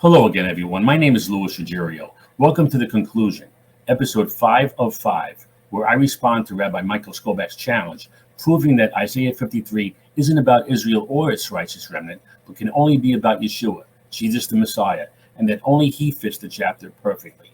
Hello again, everyone. My name is Louis Ruggiero. Welcome to The Conclusion, episode 5 of 5, where I respond to Rabbi Michael Skobac's challenge, proving that Isaiah 53 isn't about Israel or its righteous remnant, but can only be about Yeshua, Jesus the Messiah, and that only he fits the chapter perfectly.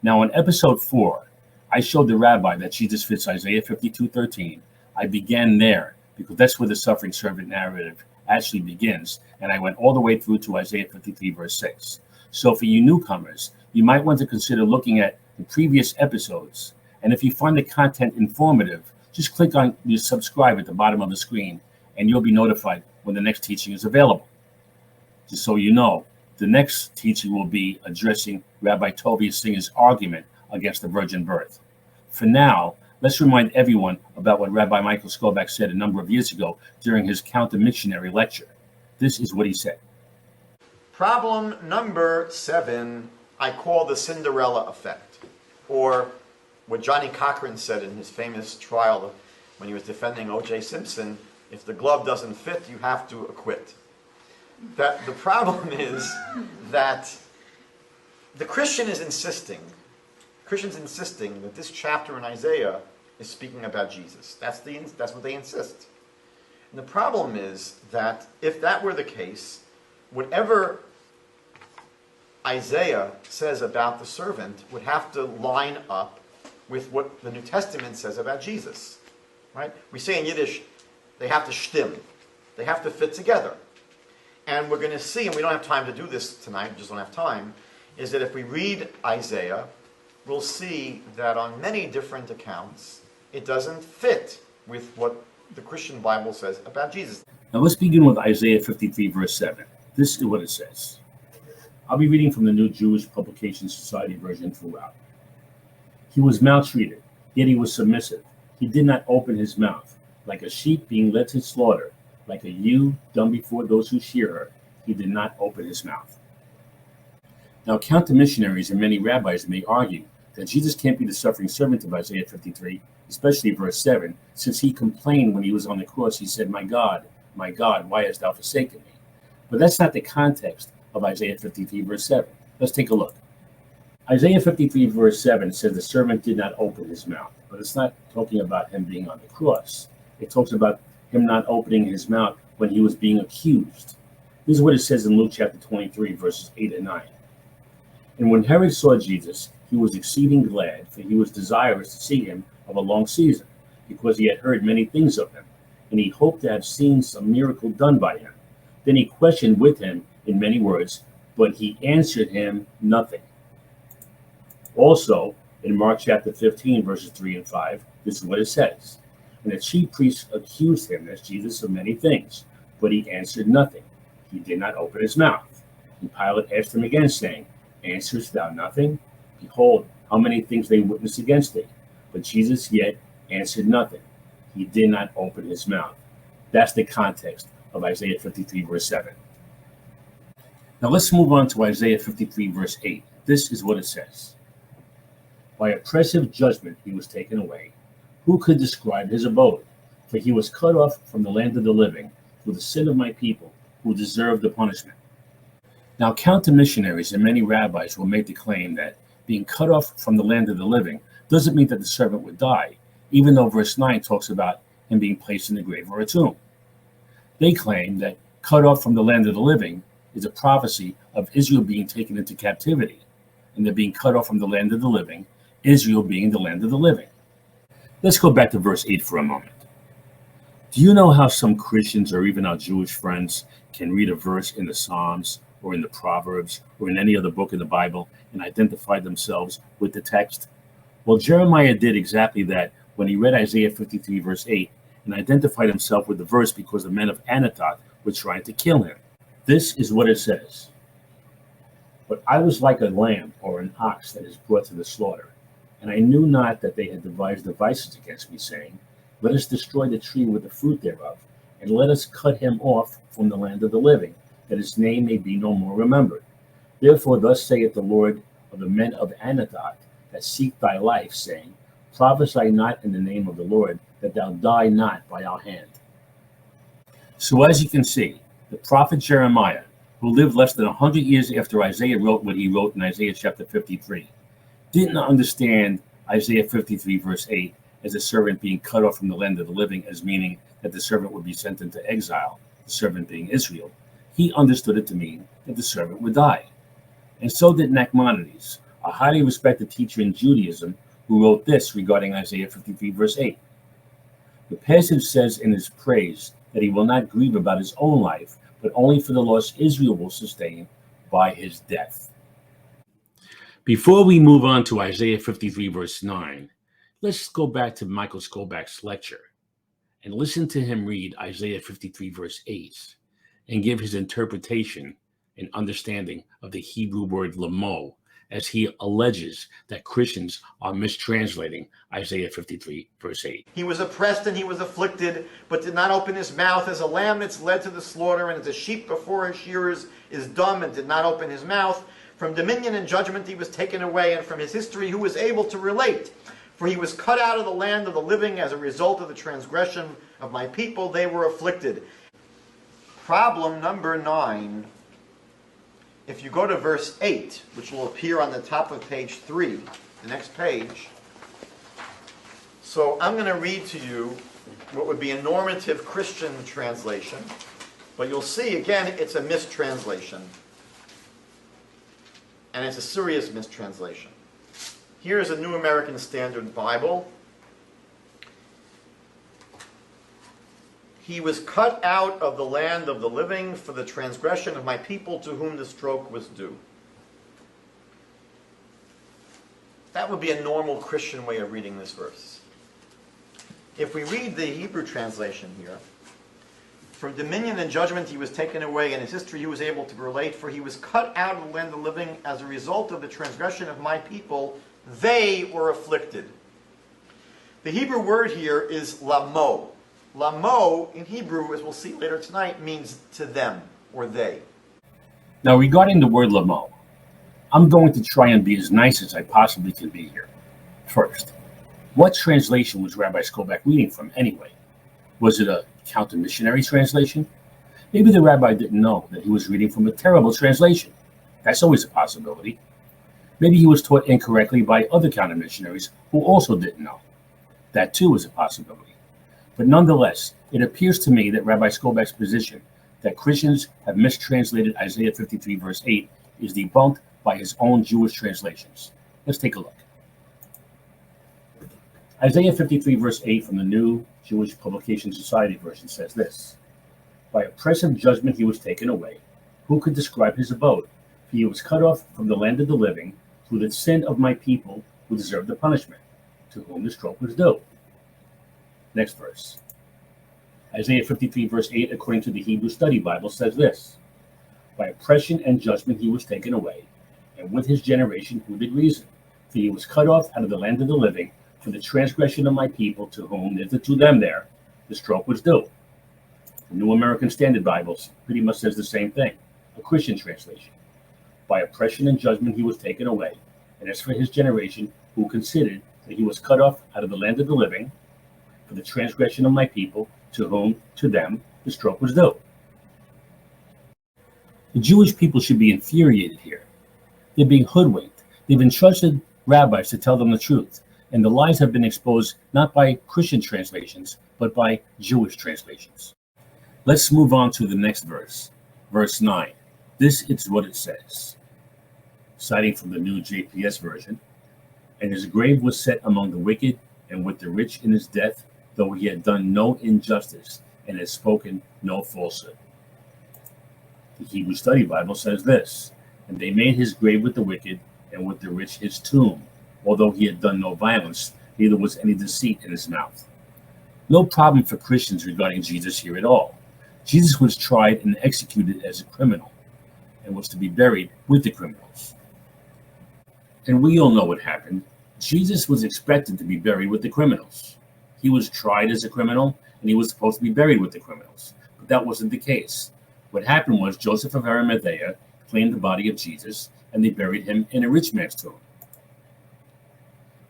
Now, in episode 4, I showed the rabbi that Jesus fits Isaiah 52:13. I began there because that's where the suffering servant narrative actually begins, and I went all the way through to Isaiah 53, verse 6. So for you newcomers, you might want to consider looking at the previous episodes, and if you find the content informative, just click on the subscribe at the bottom of the screen, and you'll be notified when the next teaching is available. Just so you know, the next teaching will be addressing Rabbi Tovia Singer's argument against the virgin birth. For now, let's remind everyone about what Rabbi Michael Skobac said a number of years ago during his counter-missionary lecture. This is what he said. Problem number 7, I call the Cinderella effect, or what Johnny Cochran said in his famous trial when he was defending O.J. Simpson, if the glove doesn't fit, you have to acquit. That the problem is that the Christians insisting that this chapter in Isaiah is speaking about Jesus. That's what they insist. And the problem is that if that were the case, whatever Isaiah says about the servant would have to line up with what the New Testament says about Jesus. Right? We say in Yiddish, they have to stim. They have to fit together. And we're going to see, and we don't have time to do this tonight, we just don't have time, is that if we read Isaiah, we'll see that on many different accounts, it doesn't fit with what the Christian Bible says about Jesus. Now let's begin with Isaiah 53, verse 7. This is what it says. I'll be reading from the New Jewish Publication Society version throughout. He was maltreated, yet he was submissive. He did not open his mouth. Like a sheep being led to slaughter, like a ewe dumb before those who shear her, he did not open his mouth. Now, counter-missionaries and many rabbis may argue that Jesus can't be the suffering servant of Isaiah 53, especially verse 7, since he complained when he was on the cross. He said, my God, why hast thou forsaken me? But that's not the context of Isaiah 53, verse 7. Let's take a look. Isaiah 53, verse 7 says the servant did not open his mouth, but it's not talking about him being on the cross. It talks about him not opening his mouth when he was being accused. This is what it says in Luke chapter 23, verses 8 and 9. And when Herod saw Jesus, he was exceeding glad, for he was desirous to see him of a long season, because he had heard many things of him, and he hoped to have seen some miracle done by him. Then he questioned with him in many words, but he answered him nothing. Also, in Mark chapter 15, verses 3 and 5, this is what it says. And the chief priests accused him, that's Jesus, of many things, but he answered nothing. He did not open his mouth. And Pilate asked him again, saying, answerest thou nothing? Behold, how many things they witness against thee. But Jesus yet answered nothing. He did not open his mouth. That's the context of Isaiah 53, verse 7. Now let's move on to Isaiah 53, verse 8. This is what it says. By oppressive judgment he was taken away. Who could describe his abode? For he was cut off from the land of the living, for the sin of my people, who deserved the punishment. Now, counter-missionaries and many rabbis will make the claim that being cut off from the land of the living doesn't mean that the servant would die, even though verse 9 talks about him being placed in a grave or a tomb. They claim that cut off from the land of the living is a prophecy of Israel being taken into captivity, and that being cut off from the land of the living, Israel being the land of the living. Let's go back to verse 8 for a moment. Do you know how some Christians or even our Jewish friends can read a verse in the Psalms or in the Proverbs or in any other book in the Bible and identify themselves with the text? Well, Jeremiah did exactly that when he read Isaiah 53, verse 8, and identified himself with the verse because the men of Anathoth were trying to kill him. This is what it says. But I was like a lamb or an ox that is brought to the slaughter. And I knew not that they had devised devices against me, saying, let us destroy the tree with the fruit thereof, and let us cut him off from the land of the living, that his name may be no more remembered. Therefore thus saith the Lord of the men of Anathoth, that seek thy life, saying, prophesy not in the name of the Lord, that thou die not by our hand. So as you can see, the prophet Jeremiah who lived less than 100 years after Isaiah wrote what he wrote in Isaiah chapter 53, didn't understand Isaiah 53 verse 8 as a servant being cut off from the land of the living as meaning that the servant would be sent into exile, the servant being Israel. He understood it to mean that the servant would die. And so did Nachmanides, a highly respected teacher in Judaism, who wrote this regarding Isaiah 53 verse 8. The passage says in his praise that he will not grieve about his own life, but only for the loss Israel will sustain by his death. Before we move on to Isaiah 53 verse 9, let's go back to Michael Skobac's lecture and listen to him read Isaiah 53 verse 8 and give his interpretation and understanding of the Hebrew word lamo, as he alleges that Christians are mistranslating Isaiah 53 verse 8. He was oppressed and he was afflicted, but did not open his mouth, as a lamb that's led to the slaughter, and as a sheep before his shearers is dumb, and did not open his mouth. From dominion and judgment he was taken away, and from his history who was able to relate? For he was cut out of the land of the living as a result of the transgression of my people. They were afflicted. Problem number 9. If you go to verse 8, which will appear on the top of page 3, the next page. So I'm going to read to you what would be a normative Christian translation. But you'll see, again, it's a mistranslation. And it's a serious mistranslation. Here's a New American Standard Bible. He was cut out of the land of the living for the transgression of my people to whom the stroke was due. That would be a normal Christian way of reading this verse. If we read the Hebrew translation here, from dominion and judgment he was taken away, and his history he was able to relate, for he was cut out of the land of the living as a result of the transgression of my people. They were afflicted. The Hebrew word here is lamo. Lamo in Hebrew, as we'll see later tonight, means to them or they. Now, regarding the word lamo, I'm going to try and be as nice as I possibly can be here. First, what translation was Rabbi Skobac reading from anyway? Was it a counter-missionary translation? Maybe the rabbi didn't know that he was reading from a terrible translation. That's always a possibility. Maybe he was taught incorrectly by other counter-missionaries who also didn't know. That too is a possibility. But nonetheless, it appears to me that Rabbi Skobac's position that Christians have mistranslated Isaiah 53 verse 8 is debunked by his own Jewish translations. Let's take a look. Isaiah 53 verse 8 from the New Jewish Publication Society version says this: By oppressive judgment he was taken away. Who could describe his abode? For he was cut off from the land of the living through the sin of my people who deserved the punishment, to whom the stroke was due. Next verse. Isaiah 53 verse 8, according to the Hebrew Study Bible, says this: By oppression and judgment he was taken away, and with his generation who did reason? For he was cut off out of the land of the living for the transgression of my people, to whom, to them there, the stroke was due. The New American Standard Bible pretty much says the same thing, a Christian translation. By oppression and judgment he was taken away, and as for his generation who considered that he was cut off out of the land of the living for the transgression of my people, to whom, to them, the stroke was due. The Jewish people should be infuriated here. They're being hoodwinked. They've entrusted rabbis to tell them the truth, and the lies have been exposed not by Christian translations, but by Jewish translations. Let's move on to the next verse, verse 9. This is what it says, citing from the New JPS version: And his grave was set among the wicked, and with the rich in his death, though he had done no injustice and had spoken no falsehood. The Hebrew Study Bible says this: And they made his grave with the wicked, and with the rich his tomb, although he had done no violence, neither was any deceit in his mouth. No problem for Christians regarding Jesus here at all. Jesus was tried and executed as a criminal, and was to be buried with the criminals. And we all know what happened. Jesus was expected to be buried with the criminals. He was tried as a criminal, and he was supposed to be buried with the criminals. But that wasn't the case. What happened was Joseph of Arimathea claimed the body of Jesus, and they buried him in a rich man's tomb.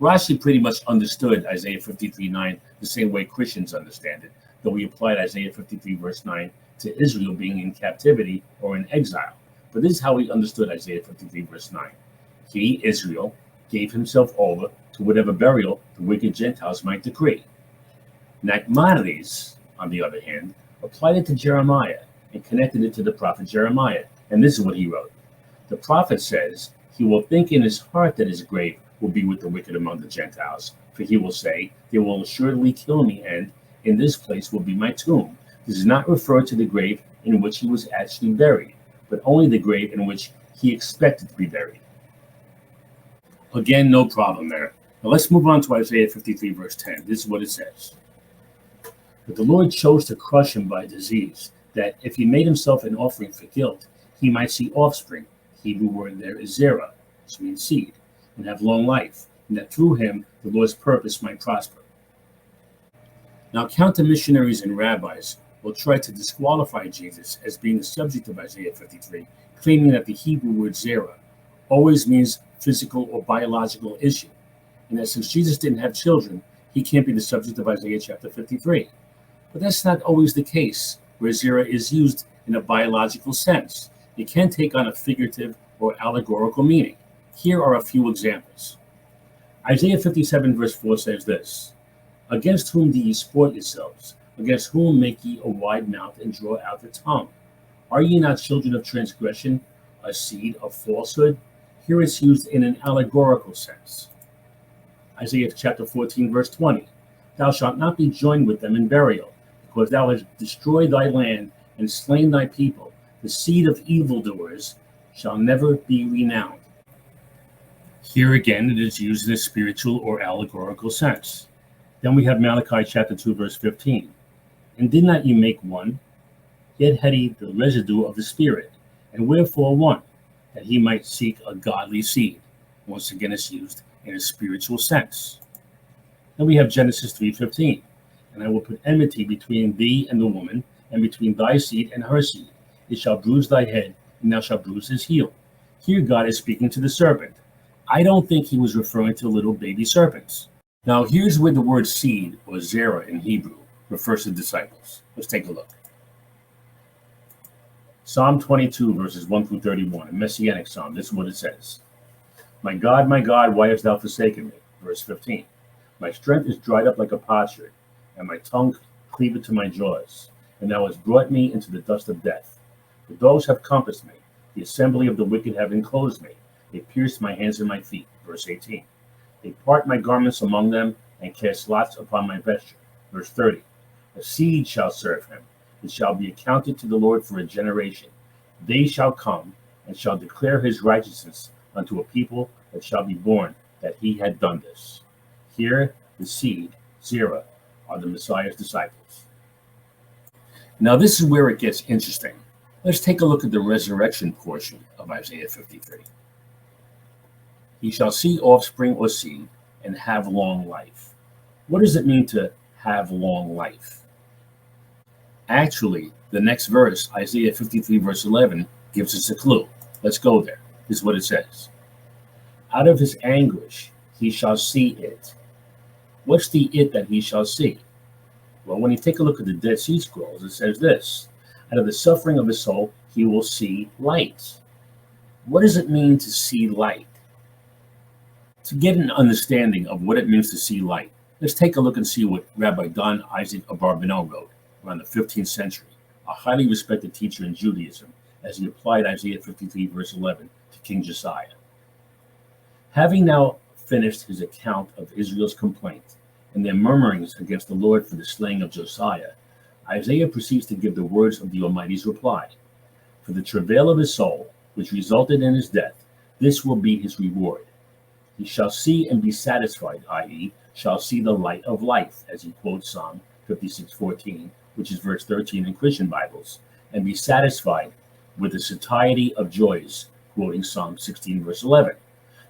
Rashi pretty much understood Isaiah 53:9 the same way Christians understand it, though he applied Isaiah 53 verse 9 to Israel being in captivity or in exile. But this is how he understood Isaiah 53, verse 9. He, Israel, gave himself over to whatever burial the wicked Gentiles might decree. Nachmanides, on the other hand, applied it to Jeremiah and connected it to the prophet Jeremiah. And this is what he wrote. The prophet says, he will think in his heart that his grave will be with the wicked among the Gentiles. For he will say, they will assuredly kill me, and in this place will be my tomb. This does not refer to the grave in which he was actually buried, but only the grave in which he expected to be buried. Again, no problem there. Now let's move on to Isaiah 53, verse 10. This is what it says. But the Lord chose to crush him by disease, that if he made himself an offering for guilt, he might see offspring. Hebrew word there is zerah, which means seed, and have long life, and that through him the Lord's purpose might prosper. Now, counter-missionaries and rabbis will try to disqualify Jesus as being the subject of Isaiah 53, claiming that the Hebrew word zerah always means physical or biological issue, and that since Jesus didn't have children, he can't be the subject of Isaiah chapter 53. But that's not always the case, where zerah is used in a biological sense. It can take on a figurative or allegorical meaning. Here are a few examples. Isaiah 57 verse 4 says this, Against whom do ye sport yourselves? Against whom make ye a wide mouth and draw out the tongue? Are ye not children of transgression, a seed of falsehood? Here it's used in an allegorical sense. Isaiah chapter 14 verse 20, Thou shalt not be joined with them in burial, because thou hast destroyed thy land and slain thy people. The seed of evildoers shall never be renowned. Here again, it is used in a spiritual or allegorical sense. Then we have Malachi chapter 2, verse 15. And did not ye make one? Yet had he the residue of the Spirit. And wherefore one? That he might seek a godly seed. Once again, it's used in a spiritual sense. Then we have Genesis 3:15. And I will put enmity between thee and the woman, and between thy seed and her seed. It shall bruise thy head, and thou shalt bruise his heel. Here God is speaking to the serpent. I don't think he was referring to little baby serpents. Now here's where the word seed, or zerah in Hebrew, refers to disciples. Let's take a look. Psalm 22, verses 1 through 31, a messianic psalm. This is what it says. My God, why hast thou forsaken me? Verse 15. My strength is dried up like a potsherd, and my tongue cleaveth to my jaws. And thou hast brought me into the dust of death. The dogs have compassed me. The assembly of the wicked have enclosed me. They pierced my hands and my feet. Verse 18. They part my garments among them and cast lots upon my vesture. Verse 30. A seed shall serve him. It shall be accounted to the Lord for a generation. They shall come and shall declare his righteousness unto a people that shall be born, that he had done this. Here, the seed, zerah, are the Messiah's disciples. Now this is where it gets interesting. Let's take a look at the resurrection portion of Isaiah 53. He shall see offspring or seed and have long life. What does it mean to have long life? Actually, the next verse, Isaiah 53 verse 11, gives us a clue. Let's go there. This is what it says. Out of his anguish he shall see it. What's the it that he shall see? Well, when you take a look at the Dead Sea Scrolls, it says this. Out of the suffering of his soul, he will see light. What does it mean to see light? To get an understanding of what it means to see light, let's take a look and see what Rabbi Don Isaac Abarbanel wrote around the 15th century, a highly respected teacher in Judaism, as he applied Isaiah 53 verse 11 to King Josiah. Having now finished his account of Israel's complaint and their murmurings against the Lord for the slaying of Josiah, Isaiah proceeds to give the words of the Almighty's reply. For the travail of his soul, which resulted in his death, this will be his reward. He shall see and be satisfied, i.e., shall see the light of life, as he quotes Psalm 56:14, which is verse 13 in Christian Bibles, and be satisfied with the satiety of joys, quoting Psalm 16 verse 11.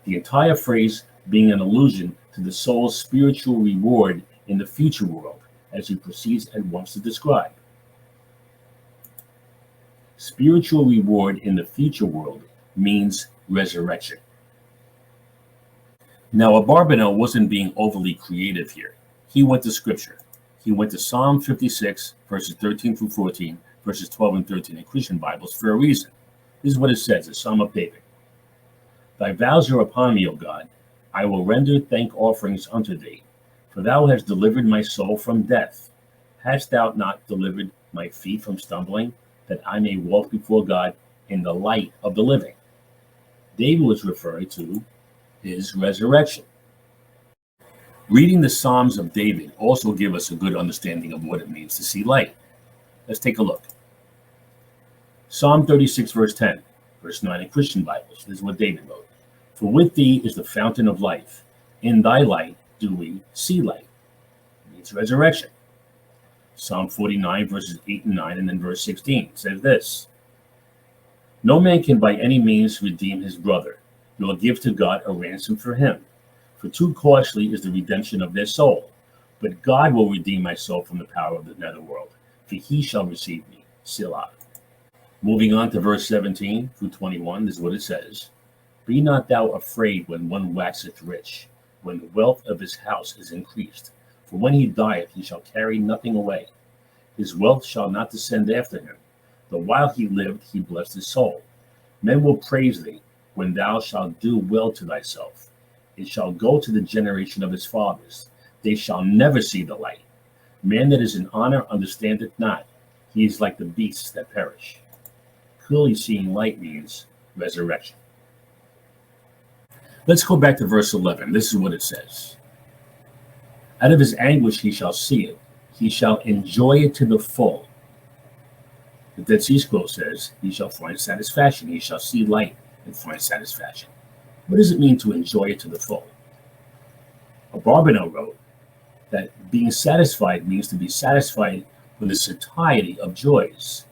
The entire phrase being an allusion to the soul's spiritual reward in the future world, as he proceeds at once to describe. Spiritual reward in the future world means resurrection. Now, Abarbanel wasn't being overly creative here. He went to Scripture. He went to Psalm 56, verses 13 through 14, verses 12 and 13 in Christian Bibles for a reason. This is what it says, a Psalm of David. Thy vows are upon me, O God. I will render thank offerings unto thee, for thou hast delivered my soul from death. Hast thou not delivered my feet from stumbling, that I may walk before God in the light of the living? David was referring to his resurrection. Reading the Psalms of David also give us a good understanding of what it means to see light. Let's take a look. Psalm 36, verse 10, verse 9 in Christian Bibles. This is what David wrote. For with thee is the fountain of life. In thy light do we see light. It means resurrection. Psalm 49, verses 8 and 9, and then verse 16 says this. No man can by any means redeem his brother, nor give to God a ransom for him. For too costly is the redemption of their soul. But God will redeem my soul from the power of the netherworld, for he shall receive me. Selah. Moving on to verse 17 through 21, this is what it says. Be not thou afraid when one waxeth rich, when the wealth of his house is increased. For when he dieth, he shall carry nothing away. His wealth shall not descend after him. Though while he lived, he blessed his soul. Men will praise thee when thou shalt do well to thyself. It shall go to the generation of his fathers. They shall never see the light. Man that is in honor understandeth not. He is like the beasts that perish. Clearly seeing light means resurrection. Let's go back to verse 11. This is what it says. Out of his anguish he shall see it. He shall enjoy it to the full. The Dead Sea Scroll says, he shall find satisfaction. He shall see light and find satisfaction. What does it mean to enjoy it to the full? Barbanel wrote that being satisfied means to be satisfied with a satiety of joys.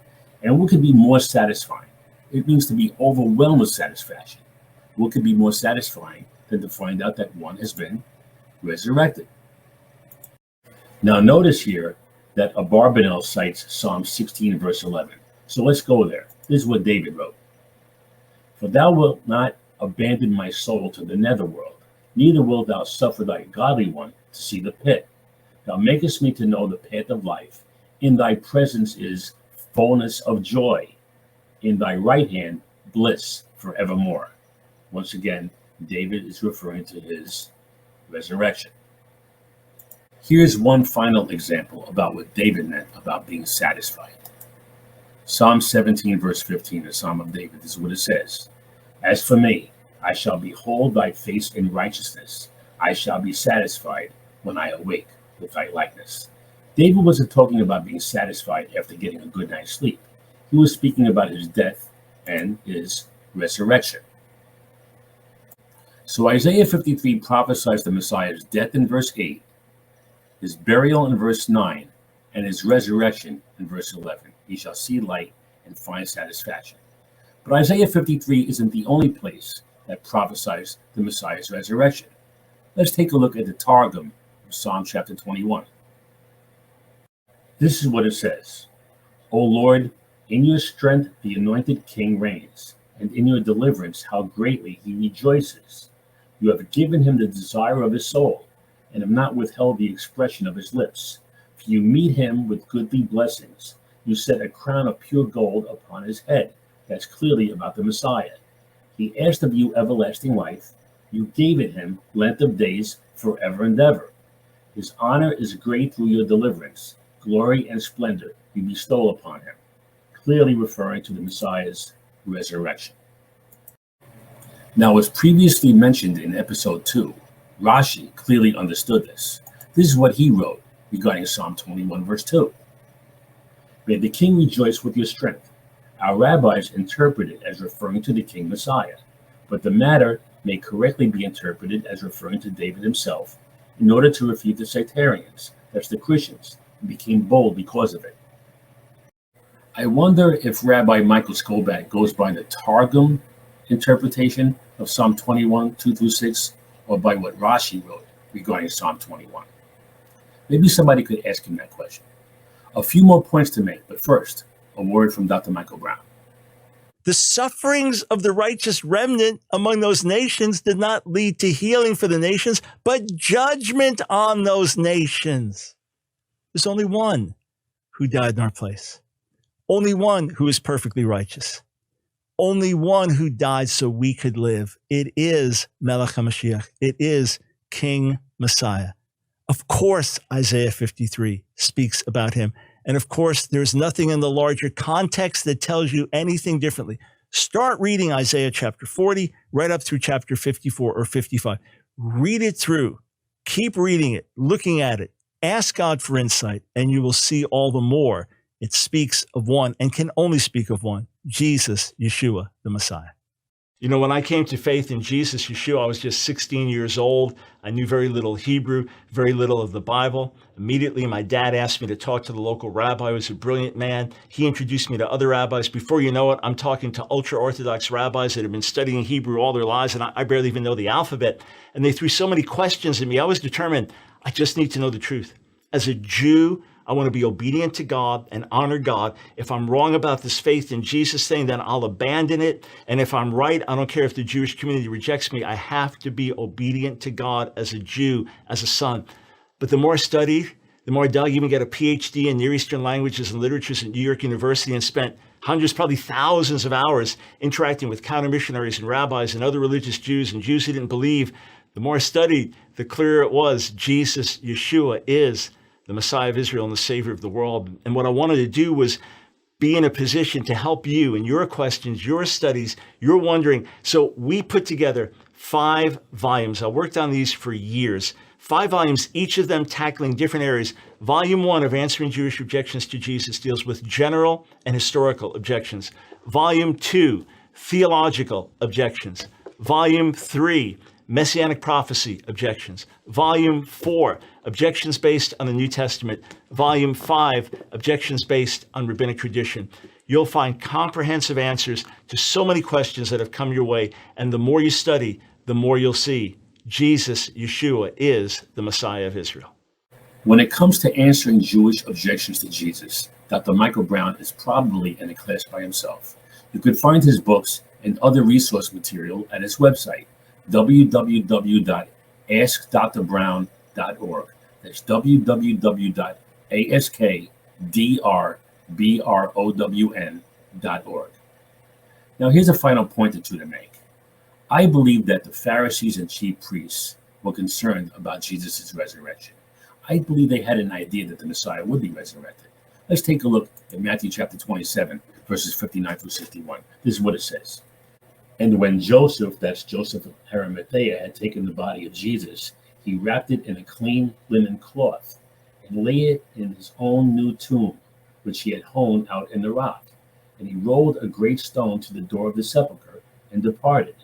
And what could be more satisfying? It means to be overwhelmed with satisfaction. What could be more satisfying than to find out that one has been resurrected? Now notice here that Barbanel cites Psalm 16, verse 11. So let's go there. This is what David wrote. For thou wilt not abandon my soul to the netherworld, neither wilt thou suffer thy godly one to see the pit. Thou makest me to know the path of life. In thy presence is fullness of joy. In thy right hand, bliss forevermore. Once again, David is referring to his resurrection. Here's one final example about what David meant about being satisfied. Psalm 17, verse 15, the Psalm of David. This is what it says. As for me, I shall behold thy face in righteousness. I shall be satisfied when I awake with thy likeness. David wasn't talking about being satisfied after getting a good night's sleep. He was speaking about his death and his resurrection. So Isaiah 53 prophesies the Messiah's death in verse 8, his burial in verse 9, and his resurrection in verse 11. He shall see light and find satisfaction. But Isaiah 53 isn't the only place that prophesies the Messiah's resurrection. Let's take a look at the Targum of Psalm chapter 21. This is what it says. O Lord, in your strength the anointed king reigns, and in your deliverance how greatly he rejoices. You have given him the desire of his soul, and have not withheld the expression of his lips. For you meet him with goodly blessings. You set a crown of pure gold upon his head. That's clearly about the Messiah. He asked of you everlasting life. You gave it him length of days forever and ever. His honor is great through your deliverance. Glory and splendor you bestow upon him. Clearly referring to the Messiah's resurrection. Now, as previously mentioned in episode 2, Rashi clearly understood this. This is what he wrote regarding Psalm 21, verse 2. May the king rejoice with your strength. Our rabbis interpret it as referring to the king Messiah, but the matter may correctly be interpreted as referring to David himself in order to refute the sectarians, that's the Christians, who became bold because of it. I wonder if Rabbi Michael Skobac goes by the Targum interpretation of Psalm 21, 2 through 6, or by what Rashi wrote regarding Psalm 21. Maybe somebody could ask him that question. A few more points to make, but first, a word from Dr. Michael Brown. The sufferings of the righteous remnant among those nations did not lead to healing for the nations, but judgment on those nations. There's only one who died in our place. only one who is perfectly righteous, only one who died so we could live. It is Melech HaMashiach. It is King Messiah. Of course, Isaiah 53 speaks about him. And of course, there's nothing in the larger context that tells you anything differently. Start reading Isaiah chapter 40 right up through chapter 54 or 55. Read it through. Keep reading it, looking at it. Ask God for insight, and you will see all the more. It speaks of one and can only speak of one, Jesus, Yeshua, the Messiah. You know, when I came to faith in Jesus, Yeshua, I was just 16 years old. I knew very little Hebrew, very little of the Bible. Immediately, my dad asked me to talk to the local rabbi, who was a brilliant man. He introduced me to other rabbis. Before you know it, I'm talking to ultra-Orthodox rabbis that have been studying Hebrew all their lives, and I barely even know the alphabet. And they threw so many questions at me. I was determined, I just need to know the truth. As a Jew, I want to be obedient to God and honor God. If I'm wrong about this faith in Jesus thing, then I'll abandon it. And if I'm right, I don't care if the Jewish community rejects me. I have to be obedient to God as a Jew, as a son. But the more I studied, the more I dug, even get a PhD in Near Eastern languages and literatures at New York University, and spent hundreds, probably thousands of hours interacting with counter-missionaries and rabbis and other religious Jews and Jews who didn't believe. The more I studied, the clearer it was Jesus, Yeshua, is the Messiah of Israel and the Savior of the world. And what I wanted to do was be in a position to help you in your questions, your studies, your wondering. So we put together 5 volumes. I worked on these for years. 5 volumes, each of them tackling different areas. Volume 1 of Answering Jewish Objections to Jesus deals with general and historical objections. Volume 2, Theological Objections. Volume 3, Messianic Prophecy Objections. Volume 4, Objections based on the New Testament. Volume 5, Objections based on Rabbinic Tradition. You'll find comprehensive answers to so many questions that have come your way. And the more you study, the more you'll see Jesus, Yeshua, is the Messiah of Israel. When it comes to answering Jewish objections to Jesus, Dr. Michael Brown is probably in a class by himself. You could find his books and other resource material at his website, www.askdrbrown.org. That's www.askdrbrown.org. Now, here's a final point or two to make. I believe that the Pharisees and chief priests were concerned about Jesus' resurrection. I believe they had an idea that the Messiah would be resurrected. Let's take a look at Matthew chapter 27, verses 59 through 61. This is what it says. And when Joseph, that's Joseph of Arimathea, had taken the body of Jesus, he wrapped it in a clean linen cloth and laid it in his own new tomb, which he had hewn out in the rock. And he rolled a great stone to the door of the sepulchre and departed.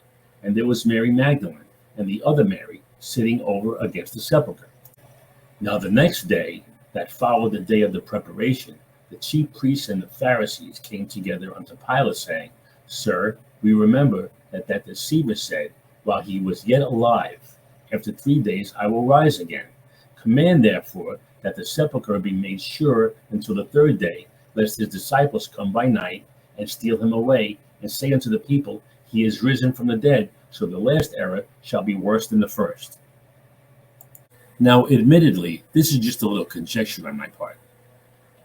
And there was Mary Magdalene and the other Mary sitting over against the sepulchre. Now the next day, that followed the day of the preparation, the chief priests and the Pharisees came together unto Pilate, saying, Sir, we remember that deceiver said, while he was yet alive, after 3 days I will rise again. Command therefore that the sepulchre be made sure until the 3rd day, lest his disciples come by night and steal him away, and say unto the people, He is risen from the dead, so the last error shall be worse than the first. Now, admittedly, this is just a little conjecture on my part.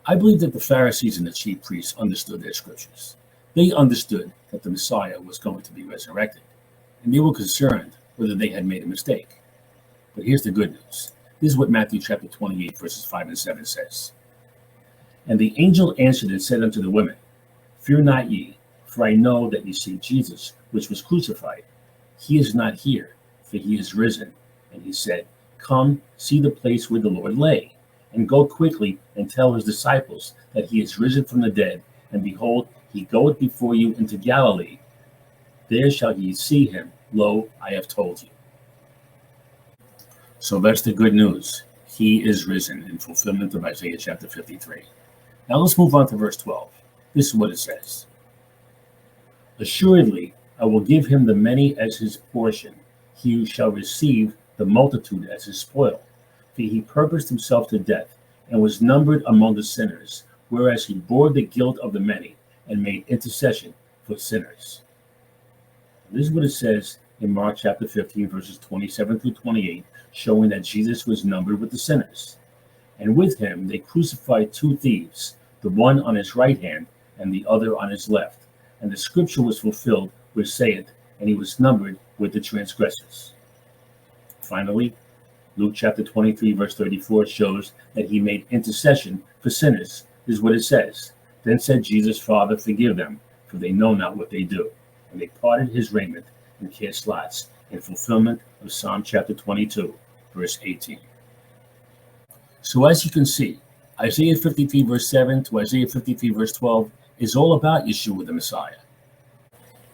I believe that the Pharisees and the chief priests understood their scriptures. They understood that the Messiah was going to be resurrected, and they were concerned whether they had made a mistake. But here's the good news. This is what Matthew chapter 28, verses 5 and 7 says. And the angel answered and said unto the women, Fear not ye, for I know that ye seek Jesus, which was crucified. He is not here, for he is risen. And he said, Come, see the place where the Lord lay, and go quickly and tell his disciples that he is risen from the dead, and behold, he goeth before you into Galilee. There shall ye see him. Lo, I have told you. So that's the good news. He is risen in fulfillment of Isaiah chapter 53. Now let's move on to verse 12. This is what it says. Assuredly, I will give him the many as his portion. He shall receive the multitude as his spoil. For he purposed himself to death, and was numbered among the sinners, whereas he bore the guilt of the many, and made intercession for sinners. This is what it says in Mark chapter 15, verses 27 through 28, showing that Jesus was numbered with the sinners. And with him they crucified 2 thieves, the one on his right hand and the other on his left. And the scripture was fulfilled, which saith, and he was numbered with the transgressors. Finally, Luke chapter 23, verse 34 shows that he made intercession for sinners. This is what it says. Then said Jesus, Father, forgive them, for they know not what they do. And they parted his raiment and cast lots, in fulfillment of Psalm chapter 22, verse 18. So as you can see, Isaiah 53, verse 7 to Isaiah 53, verse 12 is all about Yeshua the Messiah.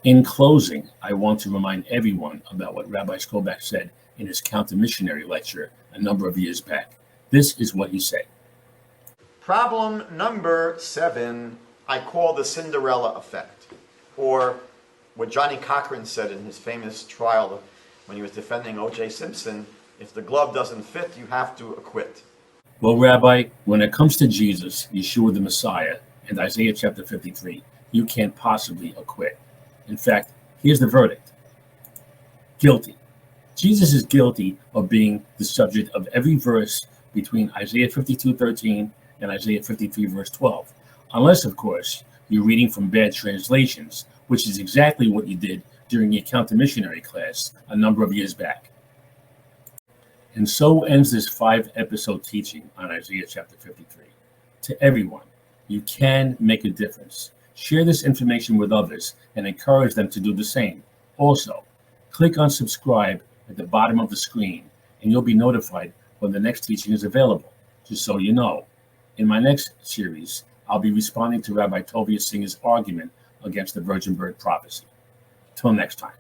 In closing, I want to remind everyone about what Rabbi Skobac said in his counter-missionary lecture a number of years back. This is what he said. Problem number 7, I call the Cinderella effect, or what Johnny Cochran said in his famous trial when he was defending O.J. Simpson, if the glove doesn't fit, you have to acquit. Well, Rabbi, when it comes to Jesus, Yeshua the Messiah, and Isaiah chapter 53, you can't possibly acquit. In fact, here's the verdict. Guilty. Jesus is guilty of being the subject of every verse between Isaiah 52:13 and Isaiah 53, verse 12. Unless, of course, you're reading from bad translations, which is exactly what you did during your counter-missionary class a number of years back. And so ends this 5-episode teaching on Isaiah chapter 53. To everyone, you can make a difference. Share this information with others and encourage them to do the same. Also, click on subscribe at the bottom of the screen and you'll be notified when the next teaching is available. Just so you know, in my next series, I'll be responding to Rabbi Tovia Singer's argument against the virgin birth prophecy. Till next time.